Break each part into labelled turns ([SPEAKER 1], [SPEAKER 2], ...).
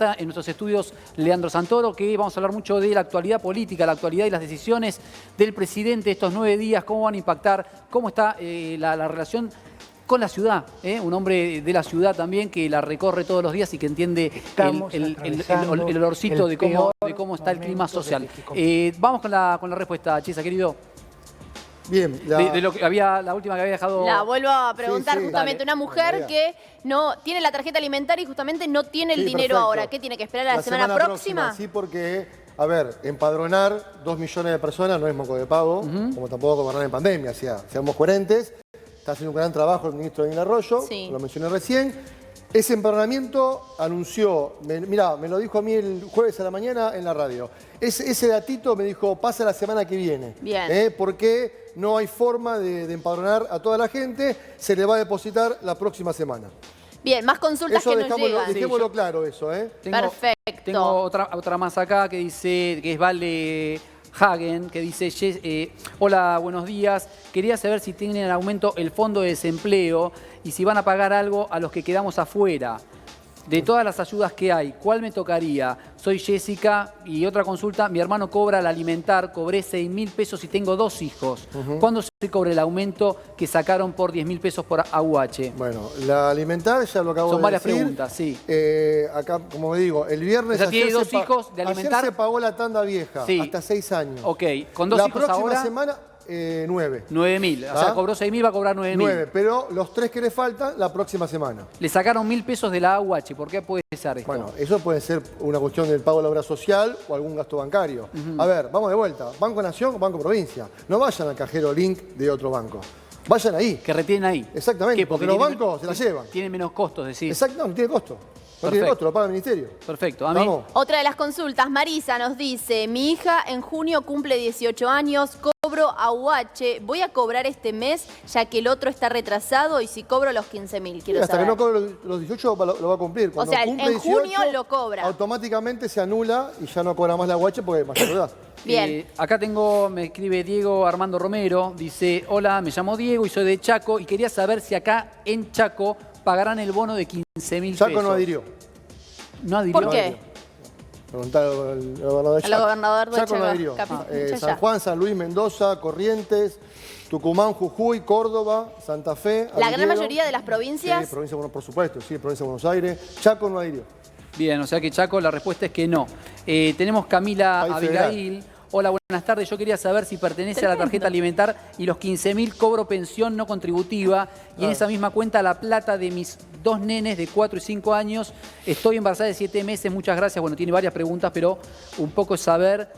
[SPEAKER 1] En nuestros estudios, Leandro Santoro, que vamos a hablar mucho de la actualidad política, la actualidad y las decisiones del presidente estos 9 días, cómo van a impactar, cómo está la relación con la ciudad, un hombre de la ciudad también que la recorre todos los días y que entiende el olorcito de cómo está el clima social. Vamos con la respuesta, Chisa, querido.
[SPEAKER 2] Bien,
[SPEAKER 1] de lo que había, la última que había dejado.
[SPEAKER 3] La vuelvo a preguntar,
[SPEAKER 2] sí,
[SPEAKER 3] justamente.
[SPEAKER 1] dale.
[SPEAKER 3] Una mujer que no tiene la tarjeta alimentaria y justamente no tiene el dinero
[SPEAKER 2] perfecto.
[SPEAKER 3] ahora. ¿Qué tiene que esperar a la semana próxima?
[SPEAKER 2] Sí, porque, a ver, empadronar 2 millones de personas no es moco de pavo, como tampoco gobernar en pandemia. O sea, seamos coherentes. Está haciendo un gran trabajo el ministro Daniel Arroyo, lo mencioné recién. Ese empadronamiento anunció, mirá, me lo dijo a mí el jueves a la mañana en la radio. Ese datito me dijo, pasa la semana que viene.
[SPEAKER 3] Bien.
[SPEAKER 2] Porque no hay forma de empadronar a toda la gente, se le va a depositar la próxima semana.
[SPEAKER 3] Bien, más consultas
[SPEAKER 2] eso
[SPEAKER 3] que nos llegan.
[SPEAKER 2] Dejémoslo claro eso,
[SPEAKER 3] Perfecto.
[SPEAKER 1] Tengo otra más acá que dice, que es Vale Hagen, que dice, hola, buenos días. Quería saber si tienen en aumento el fondo de desempleo y si van a pagar algo a los que quedamos afuera. De todas las ayudas que hay, ¿cuál me tocaría? Soy Jessica y otra consulta, mi hermano cobra al alimentar, cobré 6.000 pesos y tengo 2 hijos. ¿Cuándo se cobra el aumento que sacaron por 10.000 pesos por AUH?
[SPEAKER 2] Bueno, la alimentar ya lo acabo de decir.
[SPEAKER 1] Son varias preguntas, sí.
[SPEAKER 2] Acá, como digo, el viernes...
[SPEAKER 1] O sea, tiene 2 hijos de alimentar.
[SPEAKER 2] Ayer se pagó la tanda vieja, hasta 6 años.
[SPEAKER 1] Ok, con 2 hijos ahora...
[SPEAKER 2] La próxima semana... 9.
[SPEAKER 1] 9.000. O sea, cobró 6.000, va a cobrar 9.000.
[SPEAKER 2] 9, pero los 3 que le faltan la próxima semana.
[SPEAKER 1] Le sacaron 1.000 pesos de la AUH. ¿Por qué puede ser esto?
[SPEAKER 2] Bueno, eso puede ser una cuestión del pago de la obra social o algún gasto bancario. A ver, vamos de vuelta. Banco Nación o Banco Provincia. No vayan al cajero Link de otro banco. Vayan ahí.
[SPEAKER 1] Que retienen ahí.
[SPEAKER 2] Exactamente, porque los bancos se la llevan.
[SPEAKER 1] Tienen menos costos, decir.
[SPEAKER 2] Exacto, no tiene costo. No tiene costo, lo paga el ministerio.
[SPEAKER 1] Perfecto. ¿A mí?
[SPEAKER 2] Vamos.
[SPEAKER 3] Otra de las consultas, Marisa nos dice, mi hija en junio cumple 18 años, cobro AUH, voy a cobrar este mes ya que el otro está retrasado y si cobro los 15.000, quiero
[SPEAKER 2] hasta
[SPEAKER 3] saber.
[SPEAKER 2] que no cobre los 18 lo va a cumplir. Cuando
[SPEAKER 3] o sea,
[SPEAKER 2] cumple
[SPEAKER 3] en
[SPEAKER 2] 18,
[SPEAKER 3] junio lo cobra.
[SPEAKER 2] Automáticamente se anula y ya no cobra más la AUH porque más edad.
[SPEAKER 3] Bien.
[SPEAKER 1] Acá me escribe Diego Armando Romero, dice, hola, me llamo Diego y soy de Chaco y quería saber si acá en Chaco pagarán el bono de 15.000 pesos.
[SPEAKER 2] Chaco no adhirió.
[SPEAKER 1] ¿No adhirió?
[SPEAKER 3] ¿Por qué?
[SPEAKER 2] Preguntar al gobernador de Chaco.
[SPEAKER 3] Al gobernador de
[SPEAKER 2] Chaco no
[SPEAKER 3] Chaco.
[SPEAKER 2] adhirió. San Juan, San Luis, Mendoza, Corrientes, Tucumán, Jujuy, Córdoba, Santa Fe.
[SPEAKER 3] ¿La gran mayoría de las provincias?
[SPEAKER 2] Sí, provincia, por supuesto, sí, provincia de Buenos Aires. Chaco no adhirió.
[SPEAKER 1] Bien, o sea que Chaco, la respuesta es que no. Tenemos Camila Abigail. Hola, buenas tardes. Yo quería saber si pertenece a la tarjeta alimentar y los 15.000 cobro pensión no contributiva y en esa misma cuenta la plata de mis 2 nenes de 4 y 5 años. Estoy embarazada de 7 meses, muchas gracias. Bueno, tiene varias preguntas, pero un poco es saber,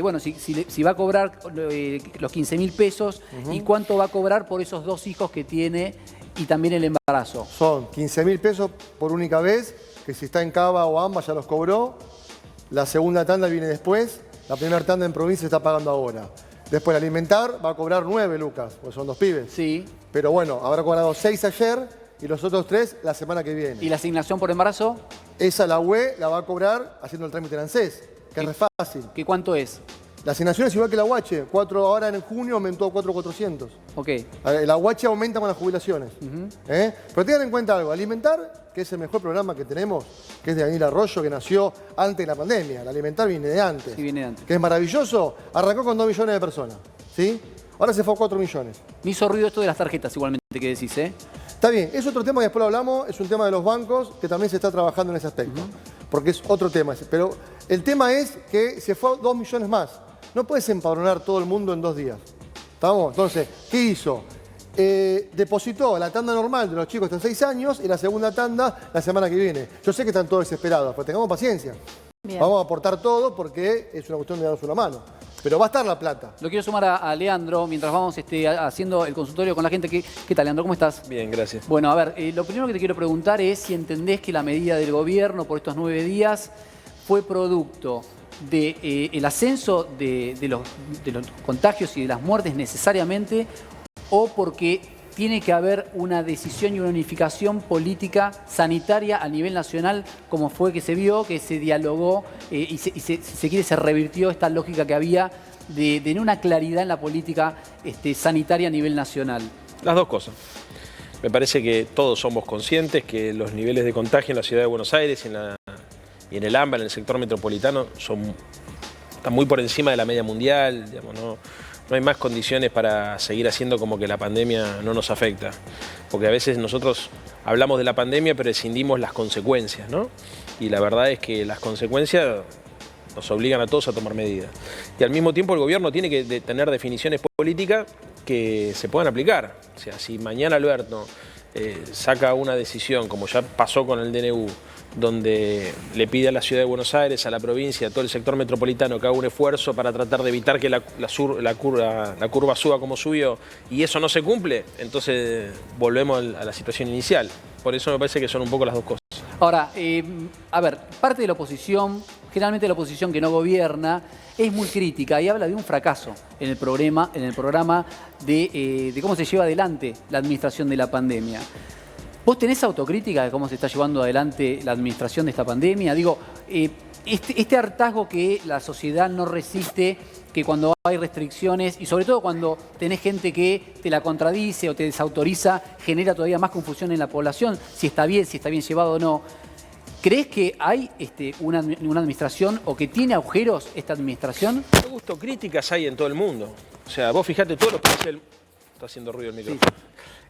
[SPEAKER 1] bueno, si va a cobrar los 15.000 pesos y cuánto va a cobrar por esos 2 hijos que tiene y también el embarazo.
[SPEAKER 2] Son 15.000 pesos por única vez, que si está en Cava o AMBA ya los cobró. La segunda tanda viene después. La primera tanda en provincia se está pagando ahora. Después el alimentar va a cobrar 9 lucas, porque son 2 pibes.
[SPEAKER 1] Sí.
[SPEAKER 2] Pero bueno, habrá cobrado 6 ayer y los otros 3 la semana que viene.
[SPEAKER 1] ¿Y la asignación por embarazo?
[SPEAKER 2] Esa la UE la va a cobrar haciendo el trámite en ANSES, que es re fácil.
[SPEAKER 1] ¿Qué cuánto es?
[SPEAKER 2] La asignación es igual que la UH. 4 ahora en junio aumentó a 4.400.
[SPEAKER 1] Ok.
[SPEAKER 2] La UH aumenta con las jubilaciones. Pero tengan en cuenta algo. Alimentar, que es el mejor programa que tenemos, que es de Daniel Arroyo, que nació antes de la pandemia. El Alimentar viene de antes.
[SPEAKER 1] Sí, viene de antes.
[SPEAKER 2] Que es maravilloso. Arrancó con 2 millones de personas. ¿Sí? Ahora se fue a 4 millones.
[SPEAKER 1] Me hizo ruido esto de las tarjetas igualmente que decís, ¿eh?
[SPEAKER 2] Está bien. Es otro tema que después lo hablamos. Es un tema de los bancos que también se está trabajando en ese aspecto. Porque es otro tema. Pero el tema es que se fue a 2 millones más. No puedes empadronar todo el mundo en 2 días. ¿Estamos? Entonces, ¿qué hizo? Depositó la tanda normal de los chicos hasta 6 años y la segunda tanda la semana que viene. Yo sé que están todos desesperados, pero tengamos paciencia. Bien. Vamos a aportar todo porque es una cuestión de darnos una mano. Pero va a estar la plata.
[SPEAKER 1] Lo quiero sumar a Leandro mientras vamos haciendo el consultorio con la gente. ¿Qué tal, Leandro? ¿Cómo estás?
[SPEAKER 4] Bien, gracias.
[SPEAKER 1] Bueno, a ver, lo primero que te quiero preguntar es si entendés que la medida del gobierno por estos 9 días fue producto del ascenso de los contagios y de las muertes necesariamente o porque tiene que haber una decisión y una unificación política sanitaria a nivel nacional como fue que se vio, que se dialogó y se revirtió esta lógica que había de no una claridad en la política sanitaria a nivel nacional.
[SPEAKER 4] Las dos cosas. Me parece que todos somos conscientes que los niveles de contagio en la ciudad de Buenos Aires y y en el AMBA, en el sector metropolitano, están muy por encima de la media mundial, digamos, no hay más condiciones para seguir haciendo como que la pandemia no nos afecta. Porque a veces nosotros hablamos de la pandemia pero escindimos las consecuencias, ¿no? Y la verdad es que las consecuencias nos obligan a todos a tomar medidas. Y al mismo tiempo el gobierno tiene que tener definiciones políticas que se puedan aplicar. O sea, si mañana Alberto saca una decisión, como ya pasó con el DNU, donde le pide a la Ciudad de Buenos Aires, a la provincia, a todo el sector metropolitano que haga un esfuerzo para tratar de evitar que la curva suba como subió, y eso no se cumple, entonces volvemos a la situación inicial. Por eso me parece que son un poco las dos cosas.
[SPEAKER 1] Ahora, a ver, parte de la oposición, generalmente la oposición que no gobierna, es muy crítica y habla de un fracaso en el programa de cómo se lleva adelante la administración de la pandemia. ¿Vos tenés autocrítica de cómo se está llevando adelante la administración de esta pandemia? Digo, este hartazgo que la sociedad no resiste, que cuando hay restricciones y sobre todo cuando tenés gente que te la contradice o te desautoriza, genera todavía más confusión en la población, si está bien llevado o no. ¿Crees que hay una administración o que tiene agujeros esta administración?
[SPEAKER 4] Autocríticas hay en todo el mundo. O sea, vos fijate, todos los países del... Está haciendo ruido el micrófono.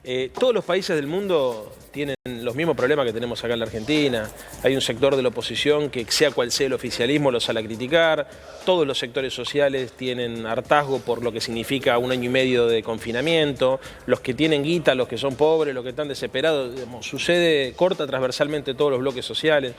[SPEAKER 4] Sí. Todos los países del mundo tienen los mismos problemas que tenemos acá en la Argentina. Hay un sector de la oposición que, sea cual sea el oficialismo, lo sale a criticar. Todos los sectores sociales tienen hartazgo por lo que significa 1 año y medio de confinamiento. Los que tienen guita, los que son pobres, los que están desesperados. Digamos, sucede, corta transversalmente todos los bloques sociales.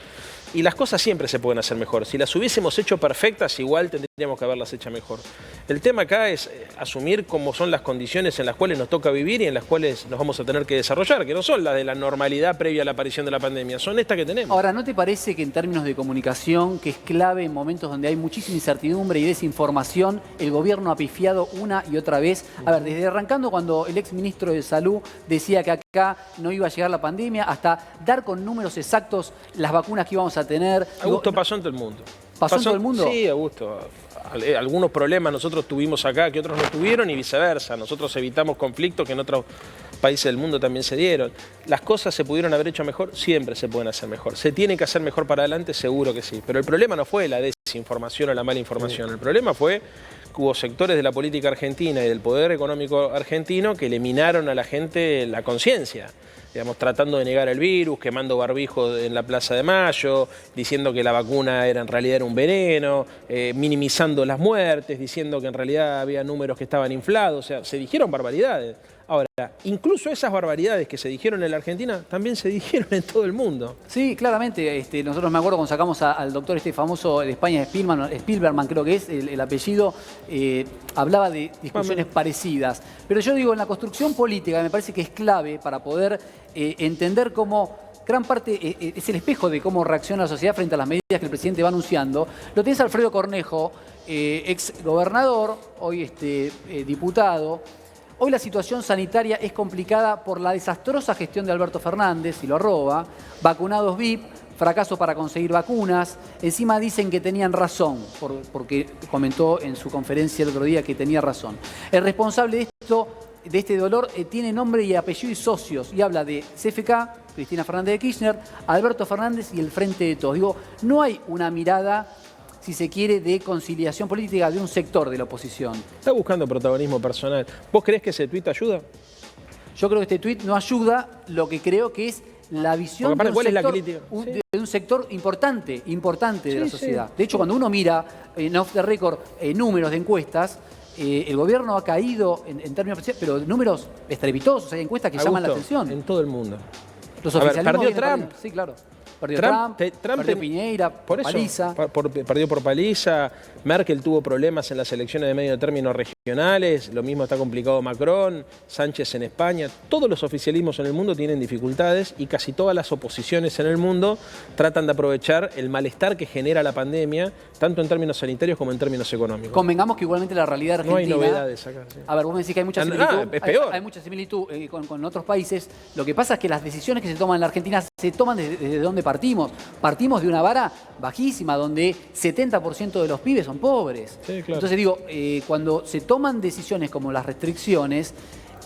[SPEAKER 4] Y las cosas siempre se pueden hacer mejor. Si las hubiésemos hecho perfectas, igual tendríamos que haberlas hecho mejor. El tema acá es asumir cómo son las condiciones en las cuales nos toca vivir y en las cuales nos vamos a tener que desarrollar, que no son las de la normalidad previa a la aparición de la pandemia, son estas que tenemos.
[SPEAKER 1] Ahora, ¿no te parece que en términos de comunicación, que es clave en momentos donde hay muchísima incertidumbre y desinformación, el gobierno ha pifiado una y otra vez? A ver, desde arrancando cuando el exministro de Salud decía que acá no iba a llegar la pandemia, hasta dar con números exactos las vacunas que íbamos a tener.
[SPEAKER 4] Augusto, pasó en todo el mundo.
[SPEAKER 1] ¿Pasó en todo el mundo?
[SPEAKER 4] Sí, Augusto. Algunos problemas nosotros tuvimos acá que otros no tuvieron y viceversa. Nosotros evitamos conflictos que en otros países del mundo también se dieron. ¿Las cosas se pudieron haber hecho mejor? Siempre se pueden hacer mejor. ¿Se tiene que hacer mejor para adelante? Seguro que sí. Pero el problema no fue la desinformación o la mala información. El problema fue que hubo sectores de la política argentina y del poder económico argentino que le minaron a la gente la conciencia. Digamos, tratando de negar el virus, quemando barbijos en la Plaza de Mayo, diciendo que la vacuna en realidad era un veneno, minimizando las muertes, diciendo que en realidad había números que estaban inflados, o sea, se dijeron barbaridades. Ahora, incluso esas barbaridades que se dijeron en la Argentina también se dijeron en todo el mundo.
[SPEAKER 1] Sí, claramente. Nosotros me acuerdo cuando sacamos al doctor famoso de España, Spielberman creo que es el apellido, hablaba de discusiones parecidas. Pero yo digo, en la construcción política me parece que es clave para poder entender cómo gran parte es el espejo de cómo reacciona la sociedad frente a las medidas que el presidente va anunciando. Lo tenés a Alfredo Cornejo, ex gobernador, hoy diputado. Hoy la situación sanitaria es complicada por la desastrosa gestión de Alberto Fernández, y lo arroba, vacunados VIP, fracaso para conseguir vacunas. Encima dicen que tenían razón, porque comentó en su conferencia el otro día que tenía razón. El responsable de este dolor tiene nombre y apellido y socios, y habla de CFK, Cristina Fernández de Kirchner, Alberto Fernández y el Frente de Todos. Digo, no hay una mirada, si se quiere, de conciliación política de un sector de la oposición.
[SPEAKER 4] Está buscando protagonismo personal. ¿Vos creés que ese tuit ayuda?
[SPEAKER 1] Yo creo que este tuit no ayuda, lo que creo que es la visión de un sector importante de la sociedad. De hecho, cuando uno mira en off the record números de encuestas, el gobierno ha caído en términos, pero números estrepitosos, hay encuestas que llaman la atención.
[SPEAKER 4] En todo el mundo.
[SPEAKER 1] Los oficialismos
[SPEAKER 4] perdió Trump.
[SPEAKER 1] Sí, claro. Perdió Trump, perdió Piñera,
[SPEAKER 4] por eso,
[SPEAKER 1] paliza.
[SPEAKER 4] Perdió por paliza. Merkel tuvo problemas en las elecciones de medio término regionales. Lo mismo está complicado Macron, Sánchez en España. Todos los oficialismos en el mundo tienen dificultades y casi todas las oposiciones en el mundo tratan de aprovechar el malestar que genera la pandemia, tanto en términos sanitarios como en términos económicos.
[SPEAKER 1] Convengamos que igualmente la realidad argentina...
[SPEAKER 4] No hay novedades acá. Sí.
[SPEAKER 1] A ver, vos me decís que hay mucha similitud.
[SPEAKER 4] Es peor.
[SPEAKER 1] Hay mucha similitud con otros países. Lo que pasa es que las decisiones que se toman en la Argentina se toman desde donde partimos. Partimos de una vara bajísima, donde 70% de los pibes son pobres.
[SPEAKER 4] Sí, claro.
[SPEAKER 1] Entonces digo, cuando se toman decisiones como las restricciones,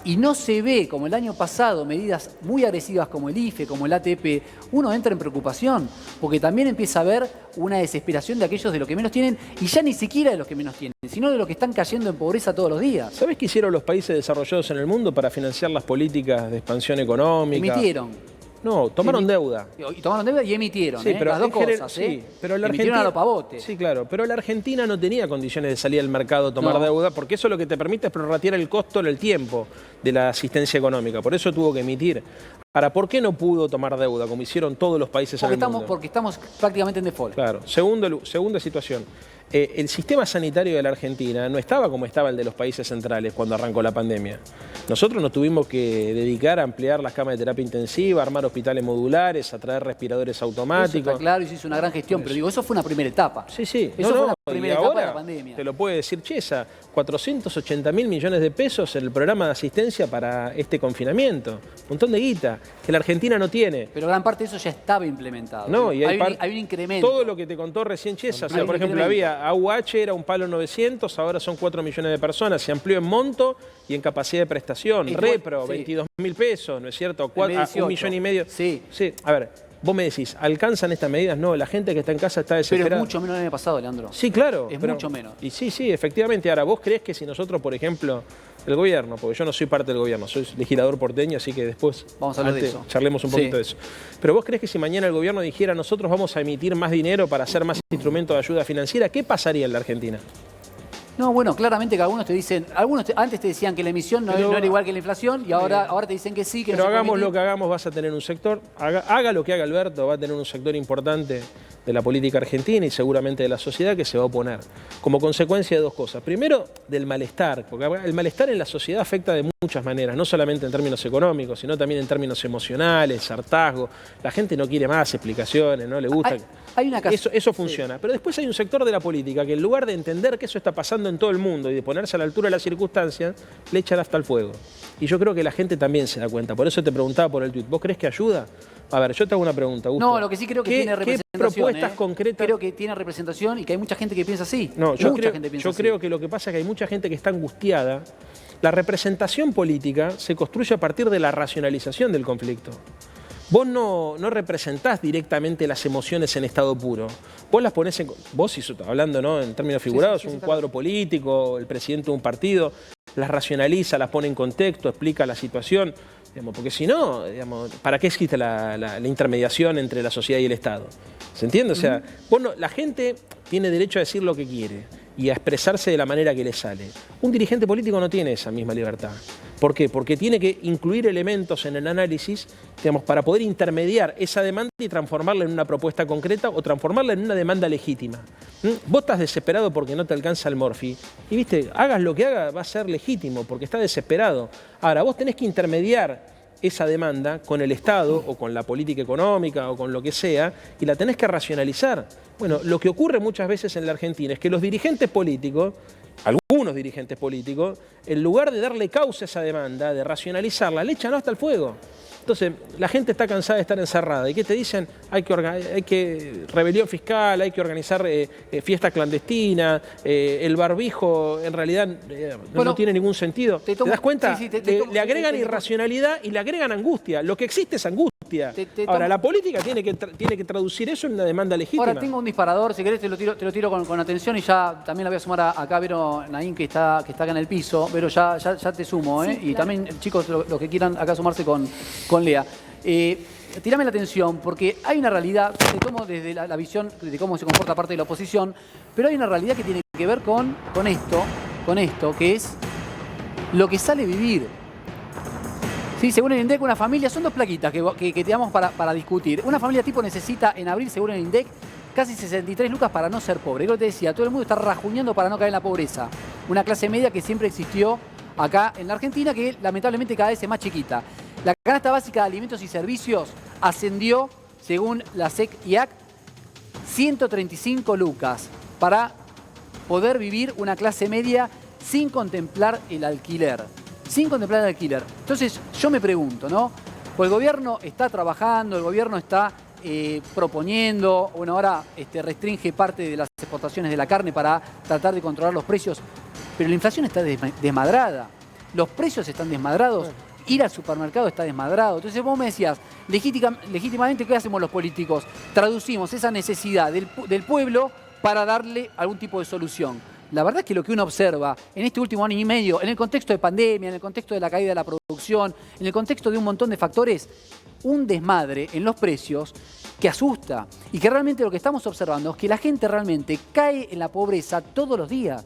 [SPEAKER 1] y no se ve, como el año pasado, medidas muy agresivas como el IFE, como el ATP, uno entra en preocupación, porque también empieza a haber una desesperación de aquellos de los que menos tienen, y ya ni siquiera de los que menos tienen, sino de los que están cayendo en pobreza todos los días.
[SPEAKER 4] ¿Sabés qué hicieron los países desarrollados en el mundo para financiar las políticas de expansión económica?
[SPEAKER 1] Emitieron.
[SPEAKER 4] No, tomaron deuda.
[SPEAKER 1] Y tomaron deuda y emitieron,
[SPEAKER 4] Sí, pero
[SPEAKER 1] las dos
[SPEAKER 4] en general-
[SPEAKER 1] cosas.
[SPEAKER 4] sí, pero la
[SPEAKER 1] Emitieron
[SPEAKER 4] Argentina,
[SPEAKER 1] a los pavotes.
[SPEAKER 4] Sí, claro, pero la Argentina no tenía condiciones de salir al mercado a tomar
[SPEAKER 1] No.
[SPEAKER 4] deuda, porque eso lo que te permite es prorratear el costo en el tiempo de la asistencia económica. Por eso tuvo que emitir. Ahora, ¿por qué no pudo tomar deuda, como hicieron todos los países en el mundo?
[SPEAKER 1] Porque estamos prácticamente en default.
[SPEAKER 4] Claro. Segunda situación. El sistema sanitario de la Argentina no estaba como estaba el de los países centrales cuando arrancó la pandemia. Nosotros nos tuvimos que dedicar a ampliar las camas de terapia intensiva, armar hospitales modulares, a traer respiradores
[SPEAKER 1] Eso
[SPEAKER 4] automáticos.
[SPEAKER 1] está claro y se hizo una gran gestión, pero digo, eso fue una primera etapa.
[SPEAKER 4] Sí, sí.
[SPEAKER 1] Eso fue una
[SPEAKER 4] y
[SPEAKER 1] primera etapa de
[SPEAKER 4] ahora
[SPEAKER 1] la pandemia.
[SPEAKER 4] te lo puede decir Chiesa, 480.000 millones de pesos en el programa de asistencia para este confinamiento. Un montón de guita, que la Argentina no tiene.
[SPEAKER 1] Pero gran parte de eso ya estaba implementado.
[SPEAKER 4] No, y
[SPEAKER 1] hay un incremento.
[SPEAKER 4] Todo lo que te contó recién Chiesa, o sea,
[SPEAKER 1] Hay un
[SPEAKER 4] por ejemplo,
[SPEAKER 1] incremento.
[SPEAKER 4] había AUH, era un palo 900, ahora son 4 millones de personas, se amplió en monto y en capacidad de prestación.
[SPEAKER 1] Y
[SPEAKER 4] Repro,
[SPEAKER 1] sí.
[SPEAKER 4] 22.000 pesos, ¿no es cierto?
[SPEAKER 1] En vez de 18.
[SPEAKER 4] 1,5 millones.
[SPEAKER 1] Sí.
[SPEAKER 4] Sí, a ver, vos me decís, ¿alcanzan estas medidas? No, la gente que está en casa está
[SPEAKER 1] Pero
[SPEAKER 4] desesperada.
[SPEAKER 1] es mucho menos del año pasado, Leandro.
[SPEAKER 4] Sí, claro.
[SPEAKER 1] Es
[SPEAKER 4] pero-
[SPEAKER 1] mucho menos.
[SPEAKER 4] Y sí, sí, efectivamente. Ahora, ¿vos creés que si nosotros, por ejemplo, el gobierno, porque yo no soy parte del gobierno, soy legislador porteño, así que después
[SPEAKER 1] Vamos a hablar de eso.
[SPEAKER 4] charlemos un
[SPEAKER 1] Sí.
[SPEAKER 4] poquito de eso. Pero vos creés que si mañana el gobierno dijera nosotros vamos a emitir más dinero para hacer más instrumentos de ayuda financiera, ¿qué pasaría en la Argentina?
[SPEAKER 1] No, bueno, claramente que algunos te dicen, antes te decían que la emisión no era igual que la inflación y ahora te dicen que sí, que
[SPEAKER 4] Pero
[SPEAKER 1] no se
[SPEAKER 4] hagamos
[SPEAKER 1] puede
[SPEAKER 4] lo que hagamos, vas a tener un sector, haga lo que haga Alberto, va a tener un sector importante de la política argentina y seguramente de la sociedad que se va a oponer. Como consecuencia de dos cosas. Primero, del malestar, porque el malestar en la sociedad afecta de muchas maneras, no solamente en términos económicos, sino también en términos emocionales, hartazgo. La gente no quiere más explicaciones, no le gusta.
[SPEAKER 1] Hay una casa.
[SPEAKER 4] Eso funciona. Pero después hay un sector de la política que en lugar de entender que eso está pasando en todo el mundo y de ponerse a la altura de las circunstancias, le echan hasta el fuego. Y yo creo que la gente también se da cuenta. Por eso te preguntaba por el tuit. ¿Vos crees que ayuda? A ver, yo te hago una pregunta, Augusto.
[SPEAKER 1] No, lo que sí creo que tiene representación.
[SPEAKER 4] ¿Qué propuestas concretas?
[SPEAKER 1] Creo que tiene representación y que hay mucha gente que piensa así.
[SPEAKER 4] No, yo
[SPEAKER 1] Mucha
[SPEAKER 4] creo que lo que pasa es que hay mucha gente que está angustiada. La representación política se construye a partir de la racionalización del conflicto. Vos no representás directamente las emociones en estado puro. Vos las ponés vos, hablando, ¿no?, en términos figurados, un cuadro político, el presidente de un partido, las racionaliza, las pone en contexto, explica la situación. Digamos, porque si no, ¿para qué existe la intermediación entre la sociedad y el Estado? ¿Se entiende? O sea, la gente tiene derecho a decir lo que quiere y a expresarse de la manera que le sale. Un dirigente político no tiene esa misma libertad. ¿Por qué? Porque tiene que incluir elementos en el análisis, para poder intermediar esa demanda y transformarla en una propuesta concreta o transformarla en una demanda legítima. Vos estás desesperado porque no te alcanza el Morphy y, viste, hagas lo que hagas, va a ser legítimo porque está desesperado. Ahora, vos tenés que intermediar esa demanda con el Estado o con la política económica o con lo que sea y la tenés que racionalizar. Bueno, lo que ocurre muchas veces en la Argentina es que los dirigentes políticos, algunos dirigentes políticos, en lugar de darle causa a esa demanda, de racionalizarla, le echan hasta el fuego. Entonces, la gente está cansada de estar encerrada. ¿Y qué te dicen? Hay que rebelión fiscal, hay que organizar fiestas clandestinas, el barbijo en realidad no tiene ningún sentido. ¿Te das cuenta?
[SPEAKER 1] Sí,
[SPEAKER 4] le agregan irracionalidad y le agregan angustia. Lo que existe es angustia. Ahora, la política tiene que traducir eso en una demanda legítima.
[SPEAKER 1] Ahora, tengo un disparador, si querés te lo tiro con atención y ya también la voy a sumar acá a Vero Naín, que está acá en el piso. Vero, ya te sumo, ¿eh?
[SPEAKER 3] Sí,
[SPEAKER 1] Y
[SPEAKER 3] claro.
[SPEAKER 1] también, chicos, los que quieran acá sumarse con Lea. Tirame la atención, porque hay una realidad, te tomo desde la visión de cómo se comporta parte de la oposición, pero hay una realidad que tiene que ver con esto, que es lo que sale vivir. Sí, según el INDEC, una familia, son dos plaquitas que te damos para discutir. Una familia tipo necesita en abril, según el INDEC, casi 63 lucas para no ser pobre. Creo que te decía, todo el mundo está rajuñando para no caer en la pobreza. Una clase media que siempre existió acá en la Argentina, que lamentablemente cada vez es más chiquita. La canasta básica de alimentos y servicios ascendió, según la SEC-IAC, 135 lucas para poder vivir una clase media sin contemplar el alquiler. Entonces, yo me pregunto, ¿no? Pues el gobierno está trabajando, el gobierno está proponiendo, bueno, ahora restringe parte de las exportaciones de la carne para tratar de controlar los precios, pero la inflación está desmadrada. los precios están desmadrados, ir al supermercado está desmadrado. Entonces vos me decías, legítimamente, ¿qué hacemos los políticos? Traducimos esa necesidad del pueblo para darle algún tipo de solución. La verdad es que lo que uno observa en este último año y medio, en el contexto de pandemia, en el contexto de la caída de la producción, en el contexto de un montón de factores, un desmadre en los precios que asusta y que realmente lo que estamos observando es que la gente realmente cae en la pobreza todos los días.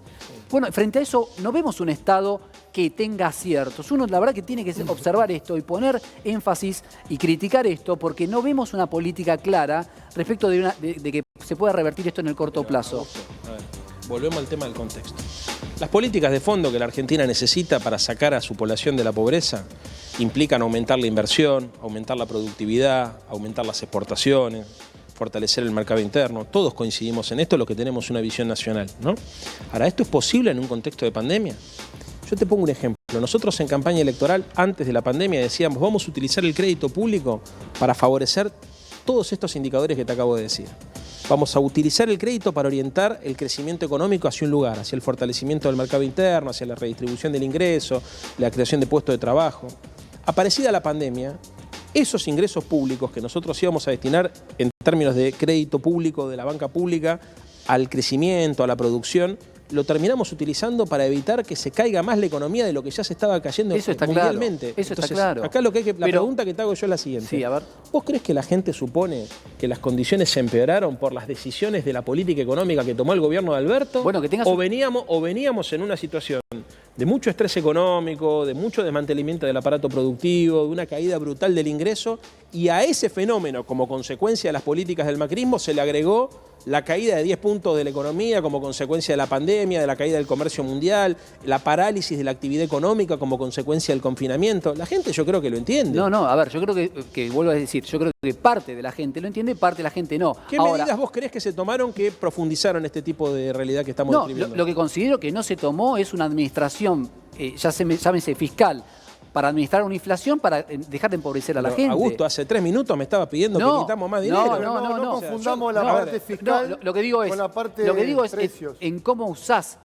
[SPEAKER 1] Bueno, frente a eso no vemos un Estado que tenga aciertos. Uno la verdad que tiene que observar esto y poner énfasis y criticar esto porque no vemos una política clara respecto de que se pueda revertir esto en el corto plazo.
[SPEAKER 4] A ver, volvemos al tema del contexto. Las políticas de fondo que la Argentina necesita para sacar a su población de la pobreza implican aumentar la inversión, aumentar la productividad, aumentar las exportaciones, fortalecer el mercado interno. Todos coincidimos en esto, los que tenemos una visión nacional, ¿no? Ahora, ¿esto es posible en un contexto de pandemia? Yo te pongo un ejemplo. Nosotros en campaña electoral, antes de la pandemia, decíamos vamos a utilizar el crédito público para favorecer todos estos indicadores que te acabo de decir. Vamos a utilizar el crédito para orientar el crecimiento económico hacia un lugar, hacia el fortalecimiento del mercado interno, hacia la redistribución del ingreso, la creación de puestos de trabajo. Aparecida la pandemia, esos ingresos públicos que nosotros íbamos a destinar en términos de crédito público, de la banca pública, al crecimiento, a la producción, lo terminamos utilizando para evitar que se caiga más la economía de lo que ya se estaba cayendo
[SPEAKER 1] Eso está
[SPEAKER 4] mundialmente.
[SPEAKER 1] Claro. Eso
[SPEAKER 4] Entonces,
[SPEAKER 1] está claro.
[SPEAKER 4] Acá la pregunta que te hago yo es la siguiente.
[SPEAKER 1] Sí, a ver.
[SPEAKER 4] ¿Vos crees que la gente supone que las condiciones se empeoraron por las decisiones de la política económica que tomó el gobierno de Alberto?
[SPEAKER 1] Bueno, que tengas
[SPEAKER 4] o veníamos en una situación de mucho estrés económico, de mucho desmantelamiento del aparato productivo, de una caída brutal del ingreso, y a ese fenómeno, como consecuencia de las políticas del macrismo, se le agregó la caída de 10 puntos de la economía como consecuencia de la pandemia, de la caída del comercio mundial, la parálisis de la actividad económica como consecuencia del confinamiento. La gente yo creo que lo entiende.
[SPEAKER 1] No, a ver, yo creo que vuelvo a decir, yo creo que parte de la gente lo entiende, parte de la gente no.
[SPEAKER 4] ¿Qué medidas vos creés que se tomaron que profundizaron este tipo de realidad que estamos describiendo?
[SPEAKER 1] Lo que considero que no se tomó es una administración, llámese fiscal, para administrar una inflación, para dejar de empobrecer a la gente.
[SPEAKER 4] Augusto, hace 3 minutos me estaba pidiendo que necesitamos más dinero.
[SPEAKER 2] No confundamos la parte fiscal
[SPEAKER 1] lo que digo es,
[SPEAKER 2] con la parte de precios.
[SPEAKER 1] En cómo usás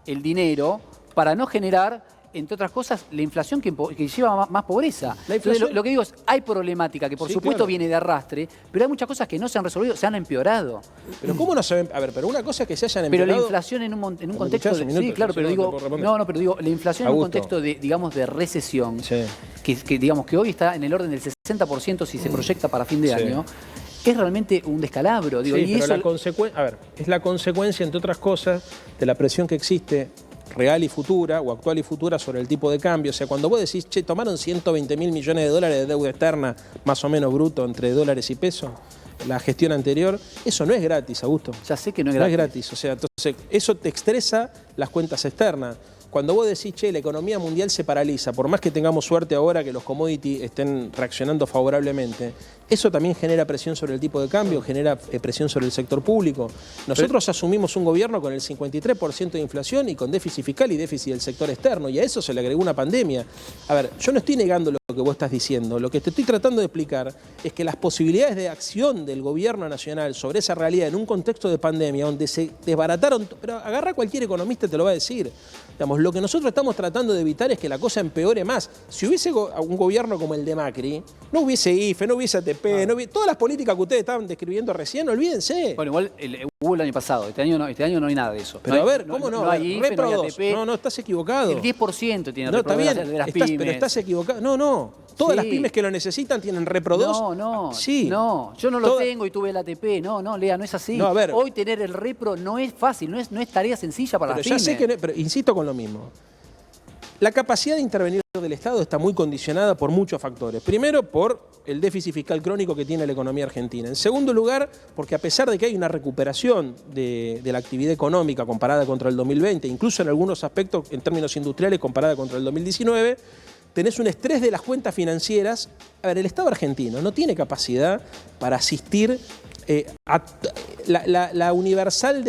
[SPEAKER 1] el dinero para no generar, entre otras cosas, la inflación que lleva más pobreza. Entonces, lo que digo es, hay problemática que por supuesto viene de arrastre, pero hay muchas cosas que no se han resolvido, se han empeorado.
[SPEAKER 4] Pero ¿cómo no se ven? A ver, pero una cosa es que se hayan empeorado.
[SPEAKER 1] Pero la inflación en un contexto de... Sí, claro, pero digo... pero digo, la inflación en un contexto de, digamos, de recesión, que digamos que hoy está en el orden del 60% si se proyecta para fin de año, es realmente un descalabro. Digo,
[SPEAKER 4] sí,
[SPEAKER 1] y
[SPEAKER 4] pero
[SPEAKER 1] eso...
[SPEAKER 4] es la consecuencia, entre otras cosas, de la presión que existe real y futura, o actual y futura, sobre el tipo de cambio. O sea, cuando vos decís, che, tomaron 120.000 millones de dólares de deuda externa, más o menos bruto, entre dólares y pesos, la gestión anterior, eso no es gratis, Augusto.
[SPEAKER 1] Ya sé que no es
[SPEAKER 4] gratis.
[SPEAKER 1] gratis.
[SPEAKER 4] No es gratis, o sea, entonces eso te estresa las cuentas externas. Cuando vos decís, che, la economía mundial se paraliza, por más que tengamos suerte ahora que los commodities estén reaccionando favorablemente, eso también genera presión sobre el tipo de cambio, genera presión sobre el sector público. Nosotros asumimos un gobierno con el 53% de inflación y con déficit fiscal y déficit del sector externo, y a eso se le agregó una pandemia. A ver, yo no estoy negando lo que vos estás diciendo, lo que te estoy tratando de explicar es que las posibilidades de acción del gobierno nacional sobre esa realidad en un contexto de pandemia donde se desbarataron, pero agarra a cualquier economista y te lo va a decir. Digamos, lo que nosotros estamos tratando de evitar es que la cosa empeore más. Si hubiese un gobierno como el de Macri, no hubiese IFE, no hubiese ATP, todas las políticas que ustedes estaban describiendo recién, olvídense.
[SPEAKER 1] Bueno, igual hubo el año pasado, este año no hay nada de eso.
[SPEAKER 4] Pero
[SPEAKER 1] no
[SPEAKER 4] a ver,
[SPEAKER 1] hay,
[SPEAKER 4] ¿cómo no?
[SPEAKER 1] No hay IFE, no hay ATP.
[SPEAKER 4] No, estás equivocado.
[SPEAKER 1] El 10% tiene
[SPEAKER 4] Repro 2
[SPEAKER 1] de las pymes.
[SPEAKER 4] Pero estás equivocado. No. Todas las pymes que lo necesitan tienen Repro 2.
[SPEAKER 1] Sí. No, yo no lo tengo y tuve el ATP. No, Lea, no es así.
[SPEAKER 4] No, a ver.
[SPEAKER 1] Hoy tener el Repro no es fácil, no es tarea sencilla para las pymes.
[SPEAKER 4] Ya sé que pero insisto con lo mismo. La capacidad de intervenir del Estado está muy condicionada por muchos factores. Primero, por el déficit fiscal crónico que tiene la economía argentina. En segundo lugar, porque a pesar de que hay una recuperación de la actividad económica comparada contra el 2020, incluso en algunos aspectos en términos industriales comparada contra el 2019, tenés un estrés de las cuentas financieras. A ver, el Estado argentino no tiene capacidad para asistir la universal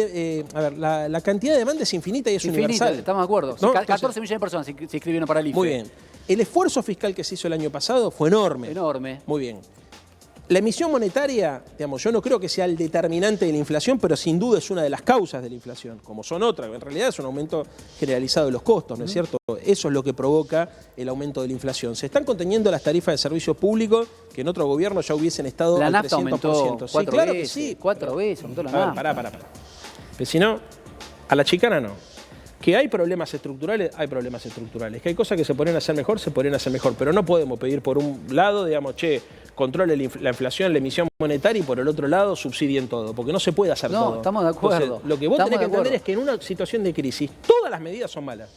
[SPEAKER 4] la cantidad de demanda es infinita y es universal.
[SPEAKER 1] Estamos de acuerdo.
[SPEAKER 4] ¿No?
[SPEAKER 1] 14 millones de personas se inscribieron para el IFE.
[SPEAKER 4] Muy bien. El esfuerzo fiscal que se hizo el año pasado fue enorme.
[SPEAKER 1] Enorme.
[SPEAKER 4] Muy bien. La emisión monetaria, digamos, yo no creo que sea el determinante de la inflación, pero sin duda es una de las causas de la inflación, como son otras. En realidad es un aumento generalizado de los costos, ¿no es cierto? Eso es lo que provoca el aumento de la inflación. Se están conteniendo las tarifas de servicios públicos que en otro gobierno ya hubiesen estado
[SPEAKER 1] la
[SPEAKER 4] al
[SPEAKER 1] nafta
[SPEAKER 4] 300%.
[SPEAKER 1] aumentó
[SPEAKER 4] Sí, claro que sí.
[SPEAKER 1] 4 veces aumentó la nafta.
[SPEAKER 4] Pará. Pero si no, a la chicana no. Que hay problemas estructurales, hay problemas estructurales. Que hay cosas que se podrían hacer mejor, se podrían hacer mejor. Pero no podemos pedir por un lado, digamos, controle la inflación, la emisión monetaria, y por el otro lado subsidien todo. Porque no se puede hacer todo.
[SPEAKER 1] No, estamos de acuerdo.
[SPEAKER 4] Entonces, lo que vos tenés que entender es que en una situación de crisis, todas las medidas son malas.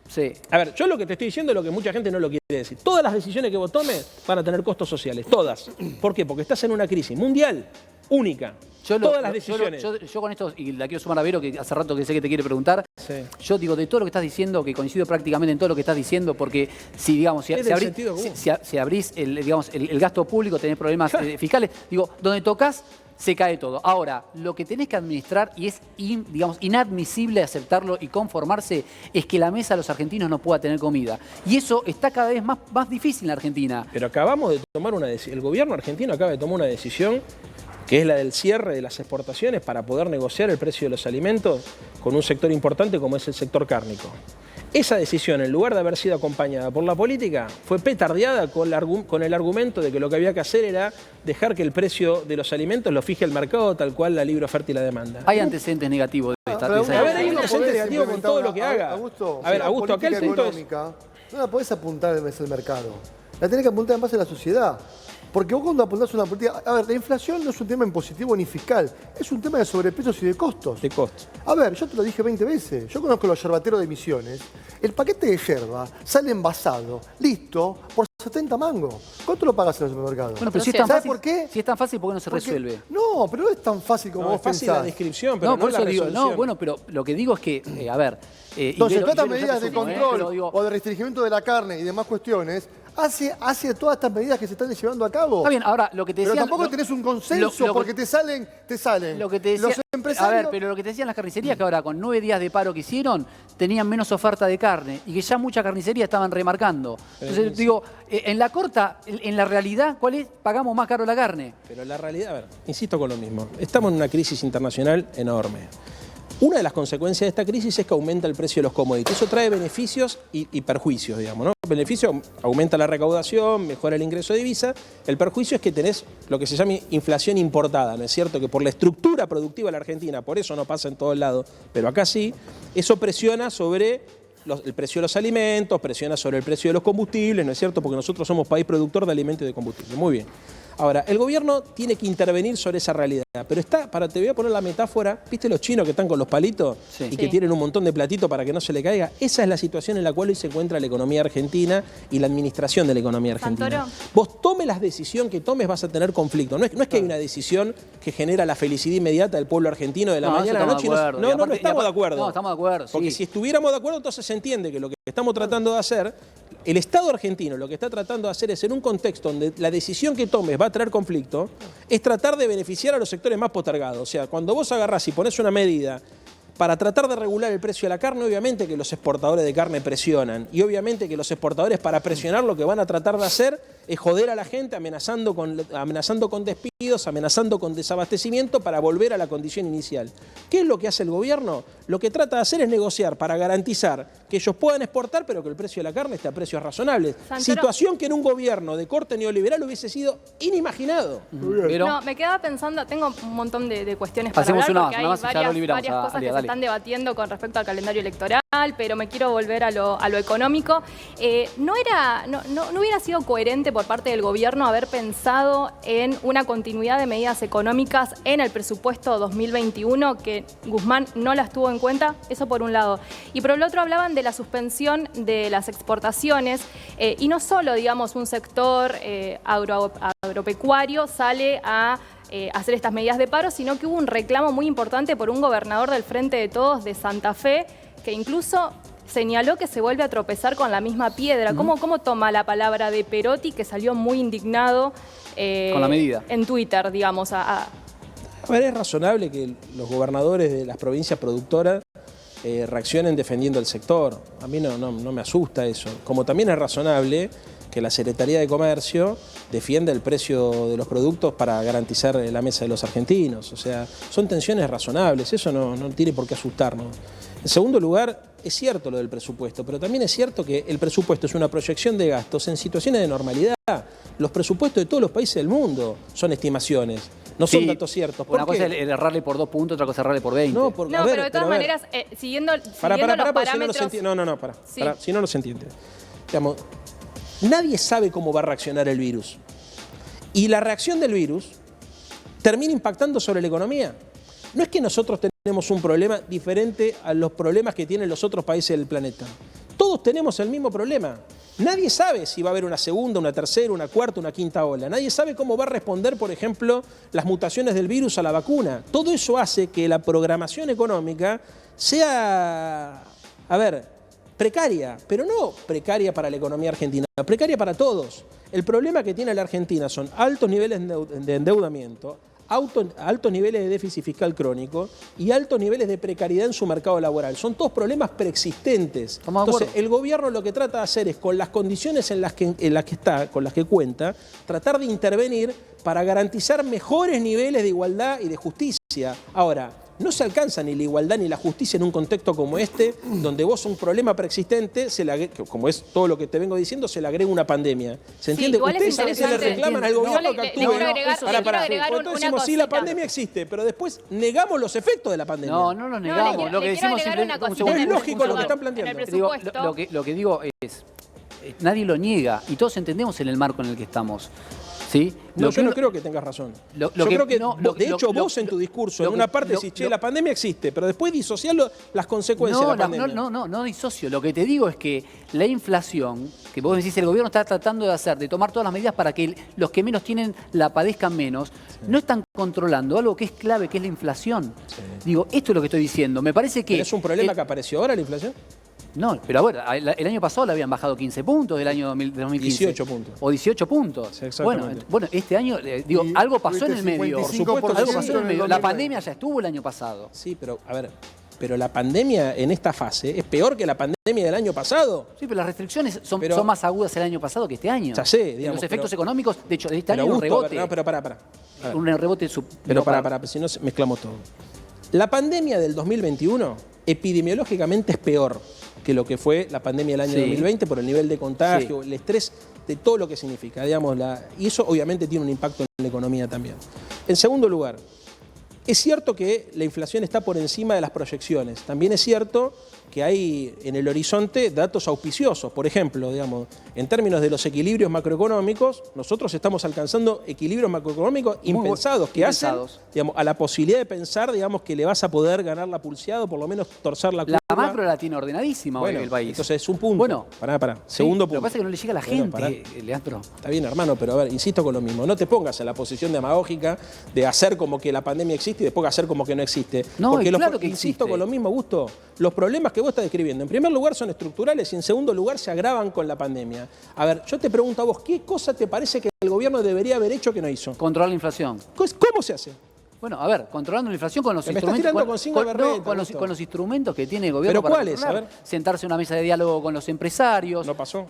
[SPEAKER 1] Sí.
[SPEAKER 4] A ver, yo lo que te estoy diciendo es lo que mucha gente no lo quiere decir. Todas las decisiones que vos tomes van a tener costos sociales, todas. ¿Por qué? Porque estás en una crisis mundial, única. Todas las decisiones.
[SPEAKER 1] Yo con esto, y la quiero sumar a Vero, que hace rato que sé que te quiere preguntar,
[SPEAKER 4] Sí.
[SPEAKER 1] yo digo, de todo lo que estás diciendo, que coincido prácticamente en todo lo que estás diciendo, porque si, digamos, si abrís el gasto público, tenés problemas fiscales, digo, donde tocas se cae todo. Ahora, lo que tenés que administrar, y es inadmisible aceptarlo y conformarse, es que la mesa de los argentinos no pueda tener comida. Y eso está cada vez más difícil en la Argentina.
[SPEAKER 4] Pero acabamos de tomar una decisión, el gobierno argentino acaba de tomar una decisión que es la del cierre de las exportaciones para poder negociar el precio de los alimentos con un sector importante como es el sector cárnico. Esa decisión, en lugar de haber sido acompañada por la política, fue petardeada con el argumento de que lo que había que hacer era dejar que el precio de los alimentos lo fije el mercado, tal cual la libre oferta y la demanda.
[SPEAKER 1] Hay antecedentes negativos de esta.
[SPEAKER 4] A ver, hay un antecedente negativo con todo lo que haga.
[SPEAKER 2] Augusto,
[SPEAKER 4] a ver, Augusto, acá el punto es...
[SPEAKER 2] No la podés apuntar en el mercado. La tenés que apuntar en base a la sociedad. Porque vos cuando apuntás una política... A ver, la inflación no es un tema impositivo ni fiscal. Es un tema de sobreprecios y de costos.
[SPEAKER 4] De costos.
[SPEAKER 2] A ver, yo te lo dije 20 veces. Yo conozco los yerbateros de Misiones. El paquete de yerba sale envasado, listo, por 70 mangos. ¿Cuánto lo pagas en el supermercado?
[SPEAKER 1] Bueno, pero si es tan
[SPEAKER 2] ¿Sabes
[SPEAKER 1] fácil,
[SPEAKER 2] por qué?
[SPEAKER 1] Si es tan fácil, ¿por qué no se resuelve?
[SPEAKER 2] No, pero no es tan fácil como
[SPEAKER 4] No,
[SPEAKER 2] vos
[SPEAKER 4] es fácil
[SPEAKER 2] pensás.
[SPEAKER 4] la descripción, pero no
[SPEAKER 1] por
[SPEAKER 4] la
[SPEAKER 1] eso digo,
[SPEAKER 4] resolución.
[SPEAKER 1] no, bueno, pero lo que digo es que, a ver...
[SPEAKER 2] Entonces, todas estas medidas de
[SPEAKER 1] pero
[SPEAKER 2] control
[SPEAKER 1] digo,
[SPEAKER 2] o de restringimiento de la carne y demás cuestiones hace todas estas medidas que se están llevando a cabo.
[SPEAKER 1] Está bien, ahora lo que te
[SPEAKER 2] Pero
[SPEAKER 1] decían...
[SPEAKER 2] tampoco tenés un consenso porque te salen.
[SPEAKER 1] Lo que te decía,
[SPEAKER 2] los empresarios...
[SPEAKER 1] A ver, pero lo que te decían las carnicerías, que ahora con 9 días de paro que hicieron, tenían menos oferta de carne y que ya muchas carnicerías estaban remarcando. Entonces, digo, en la corta, en la realidad, ¿cuál es? Pagamos más caro la carne.
[SPEAKER 4] Pero la realidad, a ver, insisto con lo mismo. Estamos en una crisis internacional enorme. Una de las consecuencias de esta crisis es que aumenta el precio de los commodities. Eso trae beneficios y perjuicios, digamos, ¿no? Beneficio, aumenta la recaudación, mejora el ingreso de divisa. El perjuicio es que tenés lo que se llama inflación importada, ¿no es cierto? Que por la estructura productiva de la Argentina, por eso no pasa en todos lados, pero acá sí, eso presiona sobre el precio de los alimentos, presiona sobre el precio de los combustibles, ¿no es cierto? Porque nosotros somos país productor de alimentos y de combustible. Muy bien. Ahora, el gobierno tiene que intervenir sobre esa realidad, pero te voy a poner la metáfora, ¿viste los chinos que están con los palitos y que tienen un montón de platitos para que no se le caiga? Esa es la situación en la cual hoy se encuentra la economía argentina y la administración de la economía argentina.
[SPEAKER 3] Santoro.
[SPEAKER 4] Vos tomes la decisión que tomes, vas a tener conflicto. No es que hay una decisión que genera la felicidad inmediata del pueblo argentino de la mañana a la noche. No estamos de acuerdo.
[SPEAKER 1] No, estamos de acuerdo.
[SPEAKER 4] Porque si estuviéramos de acuerdo, entonces se entiende que lo que estamos tratando de hacer, el Estado argentino lo que está tratando de hacer es, en un contexto donde la decisión que tomes va a traer conflicto, es tratar de beneficiar a los sectores más postergados. O sea, cuando vos agarrás y ponés una medida para tratar de regular el precio de la carne, obviamente que los exportadores de carne presionan. Y obviamente que los exportadores, para presionar, lo que van a tratar de hacer es joder a la gente amenazando con despidos, amenazando con desabastecimiento para volver a la condición inicial. ¿Qué es lo que hace el gobierno? Lo que trata de hacer es negociar para garantizar que ellos puedan exportar, pero que el precio de la carne esté a precios razonables.
[SPEAKER 3] Santoro.
[SPEAKER 4] Situación que en un gobierno de corte neoliberal hubiese sido inimaginado.
[SPEAKER 1] Pero,
[SPEAKER 5] No, me quedaba pensando, tengo un montón de cuestiones para
[SPEAKER 1] Hacemos
[SPEAKER 5] hablar
[SPEAKER 1] una
[SPEAKER 5] porque
[SPEAKER 1] más,
[SPEAKER 5] hay
[SPEAKER 1] ya lo liberamos
[SPEAKER 5] varias
[SPEAKER 1] a
[SPEAKER 5] cosas
[SPEAKER 1] Alia,
[SPEAKER 5] que
[SPEAKER 1] dale.
[SPEAKER 5] se están debatiendo con respecto al calendario electoral, pero me quiero volver a lo económico. ¿No hubiera sido coherente por parte del gobierno haber pensado en una continuidad de medidas económicas en el presupuesto 2021, que Guzmán no las tuvo en cuenta? Eso por un lado. Y por el otro hablaban de la suspensión de las exportaciones y no solo, digamos, un sector agropecuario sale a hacer estas medidas de paro, sino que hubo un reclamo muy importante por un gobernador del Frente de Todos de Santa Fe, que incluso señaló que se vuelve a tropezar con la misma piedra. ¿Cómo toma la palabra de Perotti, que salió muy indignado
[SPEAKER 1] con la medida
[SPEAKER 5] en Twitter, digamos?
[SPEAKER 4] A ver, es razonable que los gobernadores de las provincias productoras reaccionen defendiendo el sector. A mí no me asusta eso. Como también es razonable que la Secretaría de Comercio defienda el precio de los productos para garantizar la mesa de los argentinos. O sea, son tensiones razonables, eso no tiene por qué asustarnos. En segundo lugar, es cierto lo del presupuesto, pero también es cierto que el presupuesto es una proyección de gastos en situaciones de normalidad. Los presupuestos de todos los países del mundo son estimaciones, no son datos ciertos.
[SPEAKER 1] Una cosa es errarle por 2 puntos, otra cosa es errarle por 20.
[SPEAKER 5] No, pero de todas maneras, siguiendo los parámetros...
[SPEAKER 4] Si no nos entiende. Digamos, nadie sabe cómo va a reaccionar el virus. Y la reacción del virus termina impactando sobre la economía. No es que nosotros tenemos un problema diferente a los problemas que tienen los otros países del planeta. Todos tenemos el mismo problema. Nadie sabe si va a haber una segunda, una tercera, una cuarta, una quinta ola. Nadie sabe cómo va a responder, por ejemplo, las mutaciones del virus a la vacuna. Todo eso hace que la programación económica sea, precaria, pero no precaria para la economía argentina, precaria para todos. El problema que tiene la Argentina son altos niveles de endeudamiento, altos niveles de déficit fiscal crónico y altos niveles de precariedad en su mercado laboral. Son todos problemas preexistentes. Entonces, el gobierno lo que trata de hacer es, con las condiciones en las que está, con las que cuenta, tratar de intervenir para garantizar mejores niveles de igualdad y de justicia. Ahora, no se alcanza ni la igualdad ni la justicia en un contexto como este, donde vos un problema preexistente, como es todo lo que te vengo diciendo, se le agrega una pandemia. ¿Se entiende? Ustedes a veces le reclaman al gobierno que actúe. Entonces decimos, sí, la pandemia existe, pero después negamos los efectos de la pandemia.
[SPEAKER 1] No los negamos. Lo que decimos
[SPEAKER 4] es lógico lo que están planteando.
[SPEAKER 1] Lo que digo es, nadie lo niega y todos entendemos en el marco en el que estamos. ¿Sí?
[SPEAKER 4] Yo no creo que tengas razón. De hecho, vos en tu discurso, en una parte decís, la pandemia existe, pero después disociás las consecuencias de la pandemia.
[SPEAKER 1] No disocio. Lo que te digo es que la inflación, que vos decís el gobierno está tratando de tomar todas las medidas para que los que menos tienen la padezcan menos, no están controlando algo que es clave, que es la inflación. Sí. Digo, esto es lo que estoy diciendo. Me parece que...
[SPEAKER 4] ¿Es un problema que apareció ahora la inflación?
[SPEAKER 1] No, pero el año pasado le habían bajado 15 puntos del año 2015.
[SPEAKER 4] 18 puntos.
[SPEAKER 1] O 18 puntos.
[SPEAKER 4] Sí,
[SPEAKER 1] bueno, este año, algo pasó en el medio.
[SPEAKER 2] Por supuesto,
[SPEAKER 1] algo pasó en el medio. La pandemia ya estuvo el año pasado.
[SPEAKER 4] Sí, pero la pandemia en esta fase es peor que la pandemia del año pasado.
[SPEAKER 1] Sí, pero las restricciones son más agudas el año pasado que este año.
[SPEAKER 4] Ya sé, digamos.
[SPEAKER 1] Los efectos económicos, de hecho, de este año un rebote.
[SPEAKER 4] Pero pará.
[SPEAKER 1] Un rebote.
[SPEAKER 4] Pero pará, si no mezclamos todo. La pandemia del 2021 epidemiológicamente es peor que lo que fue la pandemia del año 2020 por el nivel de contagio, el estrés de todo lo que significa, y eso obviamente tiene un impacto en la economía también. En segundo lugar, es cierto que la inflación está por encima de las proyecciones. También es cierto que hay en el horizonte datos auspiciosos. Por ejemplo, en términos de los equilibrios macroeconómicos, nosotros estamos alcanzando equilibrios macroeconómicos impensados, que hacen a la posibilidad de pensar que le vas a poder ganar la pulseada o por lo menos torcer la curva.
[SPEAKER 1] La macro la tiene ordenadísima hoy el país.
[SPEAKER 4] Entonces es un punto. Bueno, pará. Segundo punto.
[SPEAKER 1] Lo que pasa es que no le llega a la gente, Leandro.
[SPEAKER 4] Está bien, hermano, pero insisto con lo mismo. No te pongas en la posición demagógica de hacer como que la pandemia existe y después hacer como que no existe.
[SPEAKER 1] No,
[SPEAKER 4] porque
[SPEAKER 1] claro que
[SPEAKER 4] insisto
[SPEAKER 1] existe.
[SPEAKER 4] Con lo mismo, Augusto, los problemas que vos estás describiendo, en primer lugar son estructurales y en segundo lugar se agravan con la pandemia. A ver, yo te pregunto a vos, ¿qué cosa te parece que el gobierno debería haber hecho que no hizo?
[SPEAKER 1] Controlar la inflación.
[SPEAKER 4] ¿Cómo se hace?
[SPEAKER 1] Bueno, a ver, controlando la inflación con los
[SPEAKER 4] instrumentos.
[SPEAKER 1] Con los instrumentos que tiene el gobierno.
[SPEAKER 4] ¿Pero cuáles? A ver.
[SPEAKER 1] Sentarse en una mesa de diálogo con los empresarios.
[SPEAKER 4] ¿No pasó?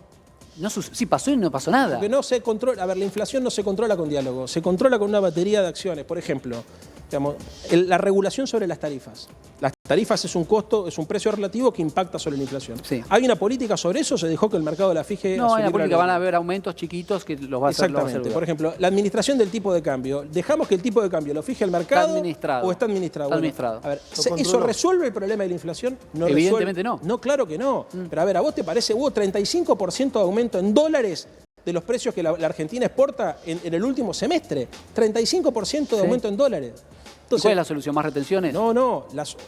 [SPEAKER 1] Sí pasó y no pasó nada.
[SPEAKER 4] Porque no se controla. A ver, la inflación no se controla con diálogo, se controla con una batería de acciones. Por ejemplo, la regulación sobre las tarifas. Las tarifas es un costo, es un precio relativo que impacta sobre la inflación.
[SPEAKER 1] Sí.
[SPEAKER 4] ¿Hay una política sobre eso? ¿Se dejó que el mercado la fije?
[SPEAKER 1] No, hay una política, van a haber aumentos chiquitos que los va a hacer.
[SPEAKER 4] Exactamente. Por ejemplo, la administración del tipo de cambio. ¿Dejamos que el tipo de cambio lo fije el mercado?
[SPEAKER 1] ¿Está administrado?
[SPEAKER 4] ¿O está administrado?
[SPEAKER 1] Está administrado.
[SPEAKER 4] A ver, ¿eso resuelve el problema de la inflación? No
[SPEAKER 1] Evidentemente
[SPEAKER 4] no. No, claro que no. Pero a ver, ¿a vos te parece? Hubo 35% de aumento en dólares de los precios que la Argentina exporta en el último semestre. 35% de aumento en dólares. Entonces,
[SPEAKER 1] ¿cuál es la solución? ¿Más retenciones?
[SPEAKER 4] No,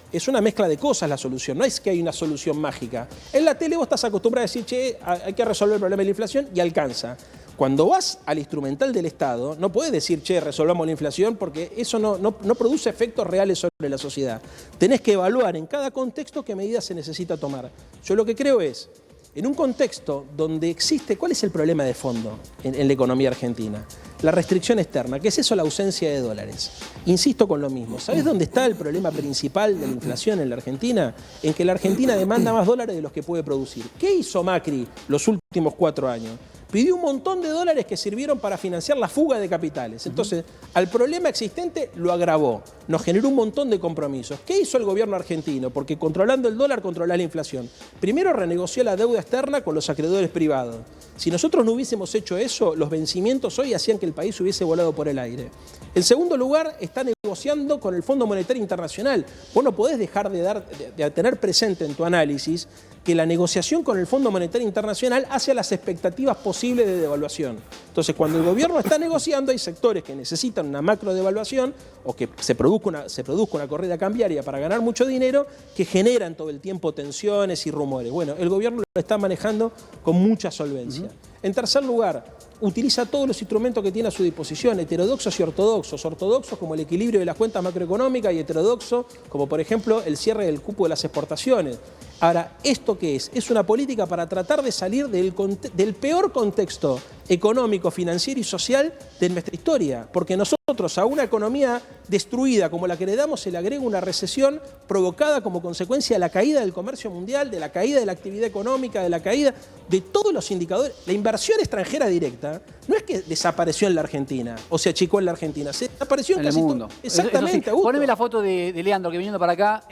[SPEAKER 4] es una mezcla de cosas la solución, no es que hay una solución mágica. En la tele vos estás acostumbrado a decir, hay que resolver el problema de la inflación y alcanza. Cuando vas al instrumental del Estado, no puedes decir, resolvamos la inflación, porque eso no produce efectos reales sobre la sociedad. Tenés que evaluar en cada contexto qué medidas se necesita tomar. Yo lo que creo es, en un contexto donde existe, ¿cuál es el problema de fondo en la economía argentina? La restricción externa. ¿Qué es eso? La ausencia de dólares. Insisto con lo mismo. ¿Sabés dónde está el problema principal de la inflación en la Argentina? En que la Argentina demanda más dólares de los que puede producir. ¿Qué hizo Macri los últimos 4 años?
[SPEAKER 6] pidió un montón de dólares que sirvieron para financiar la fuga de capitales. Entonces, al problema existente lo agravó, nos generó un montón de compromisos. ¿Qué hizo el gobierno argentino? Porque controlando el dólar, controlás la inflación. Primero renegoció la deuda externa con los acreedores privados. Si nosotros no hubiésemos hecho eso, los vencimientos hoy hacían que el país hubiese volado por el aire. En segundo lugar, está negociando con el Fondo Monetario Internacional. Vos no podés dejar de tener presente en tu análisis que la negociación con el Fondo Monetario Internacional hace las expectativas posibles de devaluación. Entonces, cuando el gobierno está negociando, hay sectores que necesitan una macro devaluación o que se produzca una corrida cambiaria para ganar mucho dinero que generan todo el tiempo tensiones y rumores. Bueno, el gobierno lo está manejando con mucha solvencia. En tercer lugar, utiliza todos los instrumentos que tiene a su disposición, heterodoxos y ortodoxos. Ortodoxos como el equilibrio de las cuentas macroeconómicas y heterodoxo como, por ejemplo, el cierre del cupo de las exportaciones. Ahora, ¿esto qué es? Es una política para tratar de salir del peor contexto económico, financiero y social de nuestra historia. Porque nosotros a una economía destruida como la que heredamos se le agrega una recesión provocada como consecuencia de la caída del comercio mundial, de la caída de la actividad económica, de la caída de todos los indicadores. La inversión extranjera directa no es que desapareció en la Argentina o se achicó en la Argentina, se desapareció en
[SPEAKER 1] el mundo.
[SPEAKER 6] Exactamente.
[SPEAKER 1] Eso sí. Poneme la foto de Leandro que viniendo para acá.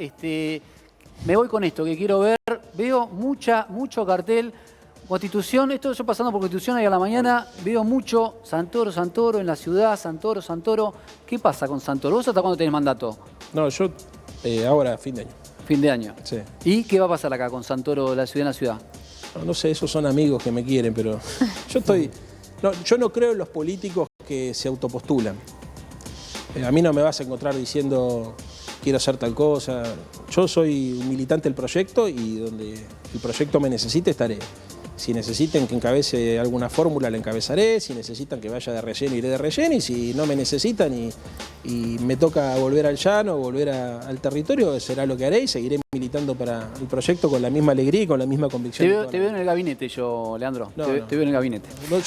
[SPEAKER 1] Me voy con esto que quiero ver. Veo mucho cartel. Constitución, esto yo pasando por Constitución ahí a la mañana, veo mucho Santoro en la ciudad, Santoro. ¿Qué pasa con Santoro? ¿Vos hasta cuándo tenés mandato?
[SPEAKER 6] No, yo ahora, fin de año.
[SPEAKER 1] Fin de año.
[SPEAKER 6] Sí.
[SPEAKER 1] ¿Y qué va a pasar acá con Santoro, la ciudad en la ciudad?
[SPEAKER 6] No sé, esos son amigos que me quieren, pero yo no creo en los políticos que se autopostulan. A mí no me vas a encontrar diciendo quiero hacer tal cosa. Yo soy un militante del proyecto y donde el proyecto me necesite estaré. Si necesitan que encabece alguna fórmula, la encabezaré. Si necesitan que vaya de relleno, iré de relleno. Y si no me necesitan y me toca volver al llano, volver al territorio, será lo que haré y seguiré militando para el proyecto con la misma alegría y con la misma convicción.
[SPEAKER 1] Te veo en el gabinete yo, Leandro.
[SPEAKER 6] No,
[SPEAKER 1] te veo en el gabinete.
[SPEAKER 6] Yo